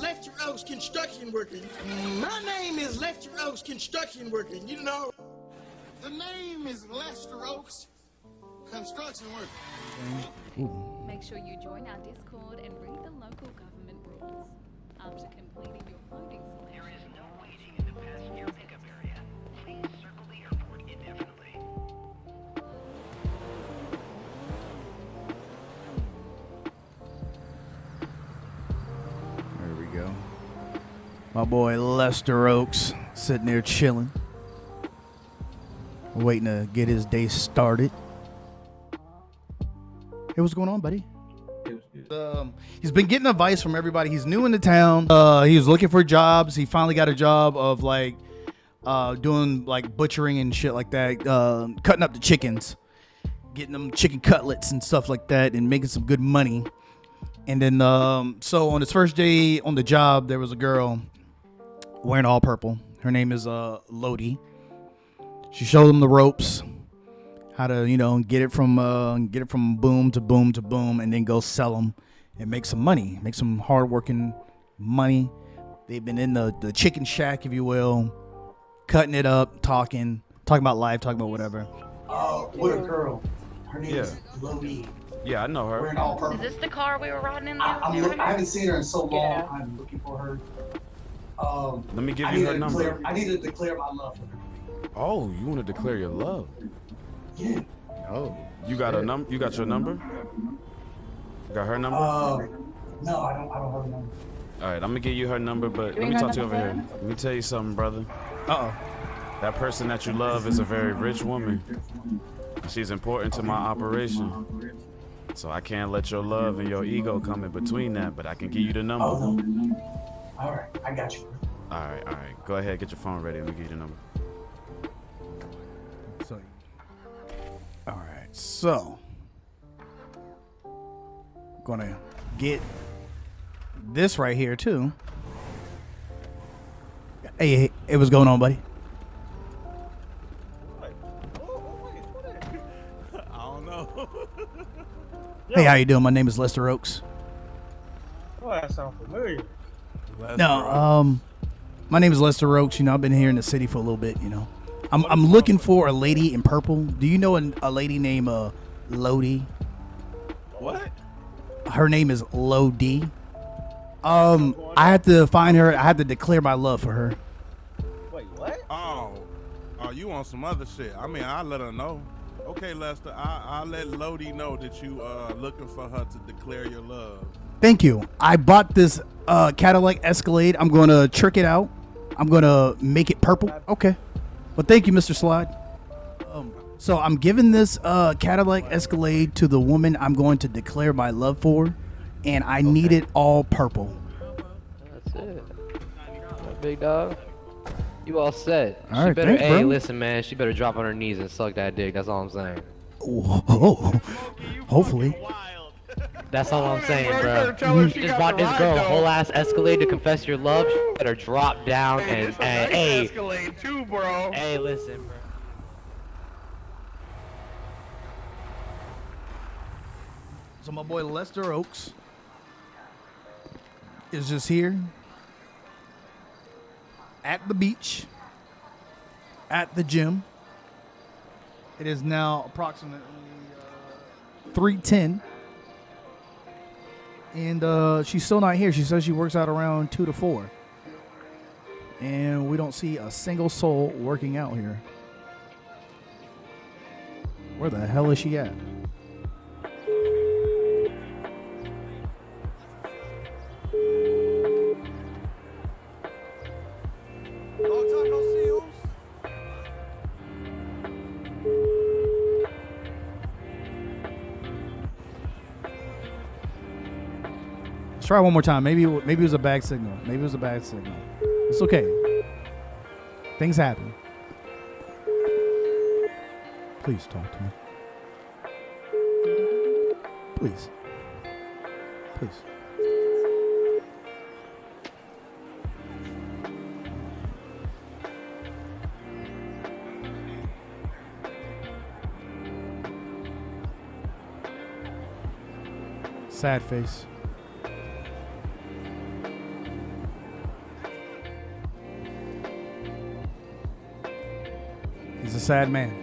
Lester Oaks Construction Working. My name is Lester Oaks Construction Working, you know. The name is Lester Oaks Construction Working. Make sure you join our Discord and read the local government rules. After completing your loading selection, there is no waiting in the passenger pickup area. Please circle the airport indefinitely. There we go. My boy Lester Oaks sitting there chilling, waiting to get his day started. Hey, what's going on, buddy? He's been getting advice from everybody. He's new in the town. He was looking for jobs. He finally got a job of like doing like butchering and shit like that, cutting up the chickens, getting them chicken cutlets and stuff like that, and making some good money. And then so on his first day on the job, there was a girl wearing all purple. Her name is Lodi. She showed him the ropes, how to, you know, get it from boom to boom to boom, and then go sell them and make some money, make some hard-working money. They've been in the chicken shack, if you will, cutting it up, talking about life, talking about whatever. Oh, what a girl. Her name is Lodi. Yeah, I know her. Wearing all purple. Is this the car we were riding in? I haven't seen her in so long. Yeah. I'm looking for her. Let me give you her number. I need to declare my love for her. Oh, you want to declare your love? Yeah. Oh. You got a number? You got your number? You got her number? No, I don't have her number. All right, I'm gonna give you her number, but let me talk to you over here. Let me tell you something, brother. That person that you love is a very rich woman. She's important to my operation. So I can't let your love and your ego come in between that, but I can give you the number. Oh, no. All right, I got you. All right. Go ahead, get your phone ready. Let me give you the number. So, gonna get this right here too. Hey, what's going on, buddy? I don't know. Hey, how you doing? My name is Lester Oaks. Oh, that sounds familiar. My name is Lester Oaks. You know, I've been here in the city for a little bit. You know, I'm looking for a lady in purple. Do you know a lady named Lodi? What? Her name is Lodi. I had to find her. I had to declare my love for her. Wait, what? Oh, you want some other shit? I mean, I'll let her know. Okay, Lester, I'll let Lodi know that you looking for her to declare your love. Thank you. I bought this Cadillac Escalade. I'm going to trick it out. I'm going to make it purple. Okay. Well, thank you, Mr. Slide. So I'm giving this Cadillac Escalade to the woman I'm going to declare my love for, and I need it all purple. That's it. Big dog. You all set. All she right, better, thanks, hey, bro. listen, man. She better drop on her knees and suck that dick. That's all I'm saying. Whoa. Hopefully. That's all I'm saying, bro. You just bought this girl a whole ass Escalade to confess your love. She better drop down and hey. Escalade too, bro. Hey, listen, bro. So my boy Lester Oaks is just here at the beach, at the gym. It is now approximately 3:10, and she's still not here. She says she works out around 2 to 4, and we don't see a single soul working out here. Where the hell is she at? Try one more time. Maybe it was a bad signal. Maybe it was a bad signal. It's okay. Things happen. Please talk to me. Please. Please. Sad face. He's a sad man.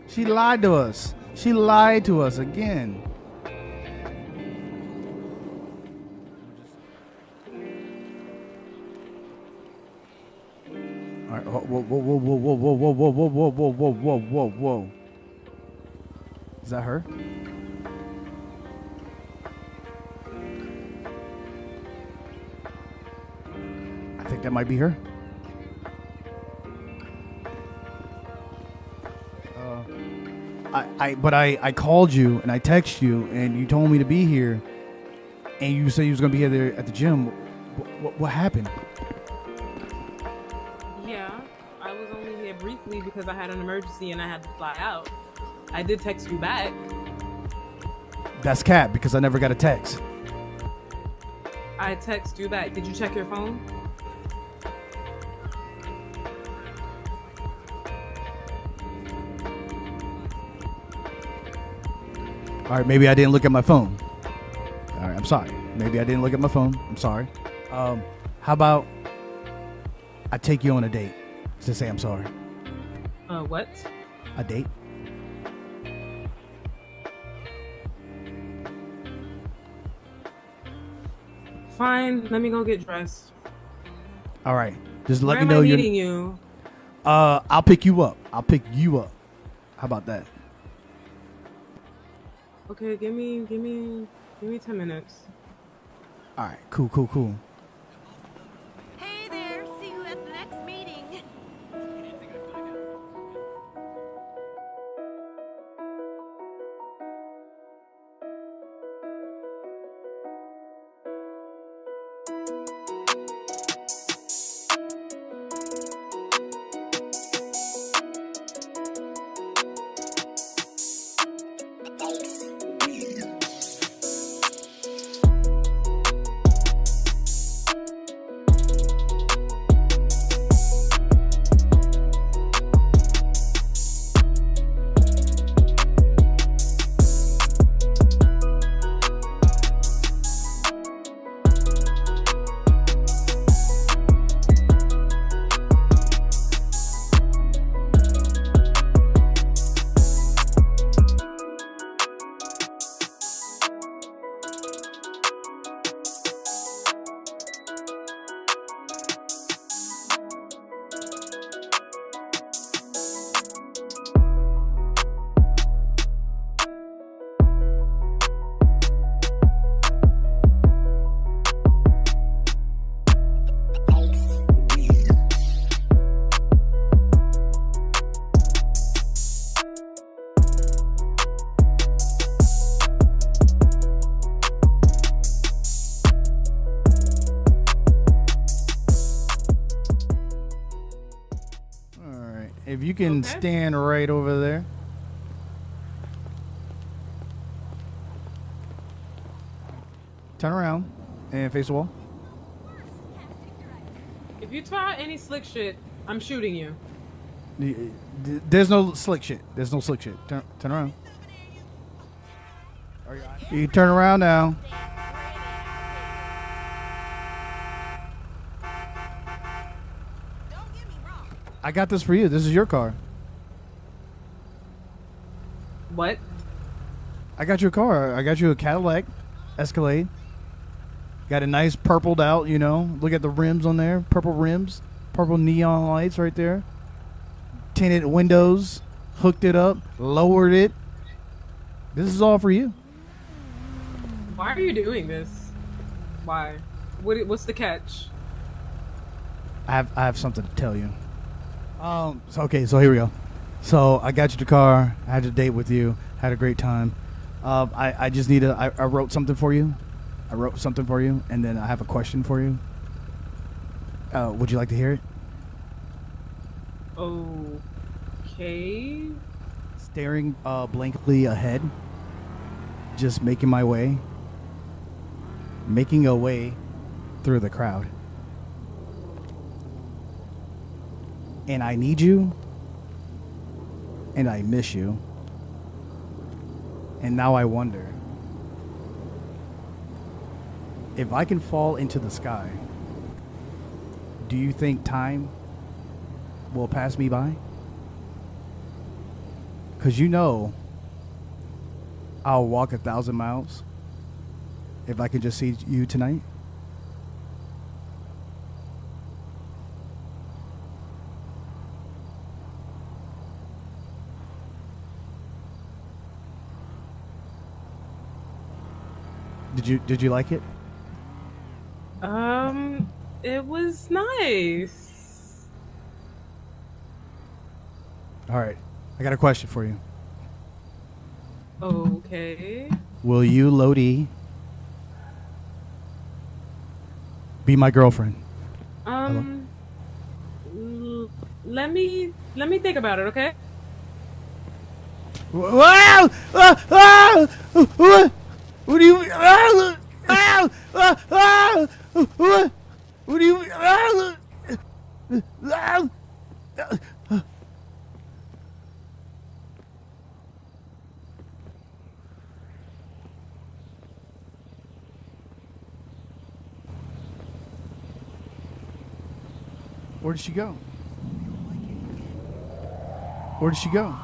She lied to us. She lied to us again. All right. Whoa, whoa, whoa, whoa, whoa, whoa, whoa, whoa, whoa, whoa, whoa, whoa, whoa, whoa. Is that her? I think that might be her. I called you and I texted you and you told me to be here, and you said you was gonna be here there at the gym. What happened? Yeah, I was only here briefly because I had an emergency and I had to fly out. I did text you back. That's cap because I never got a text. I text you back. Did you check your phone? All right, maybe I didn't look at my phone. All right, I'm sorry. Maybe I didn't look at my phone. I'm sorry. How about I take you on a date to say I'm sorry? What? A date? Fine, let me go get dressed. All right, just let Where me know am I you're meeting you. I'll pick you up. I'll pick you up. How about that? Okay, give me 10 minutes. All right, cool. Hey there, see you at the next meeting. If you can stand right over there. Turn around and face the wall. If you try any slick shit, I'm shooting you. There's no slick shit. There's no slick shit. Turn around. You turn around now. I got this for you. This is your car. What? I got your car. I got you a Cadillac Escalade. Got a nice purpled out, you know. Look at the rims on there. Purple rims. Purple neon lights right there. Tinted windows. Hooked it up. Lowered it. This is all for you. Why are you doing this? Why? What's the catch? I have something to tell you. So here we go. So I got you the car. I had a date with you. Had a great time. I just need I wrote something for you. And then I have a question for you. Would you like to hear it? Okay. Staring blankly ahead. Just making a way through the crowd. And I need you, and I miss you, and now I wonder if I can fall into the sky, do you think time will pass me by? Because you know I'll walk 1,000 miles if I can just see you tonight. Did you like it? It was nice. All right. I got a question for you. Okay. Will you, Lodi, be my girlfriend? Let me think about it, okay? Wow! What do you? What do you? Where did she go? Where did she go?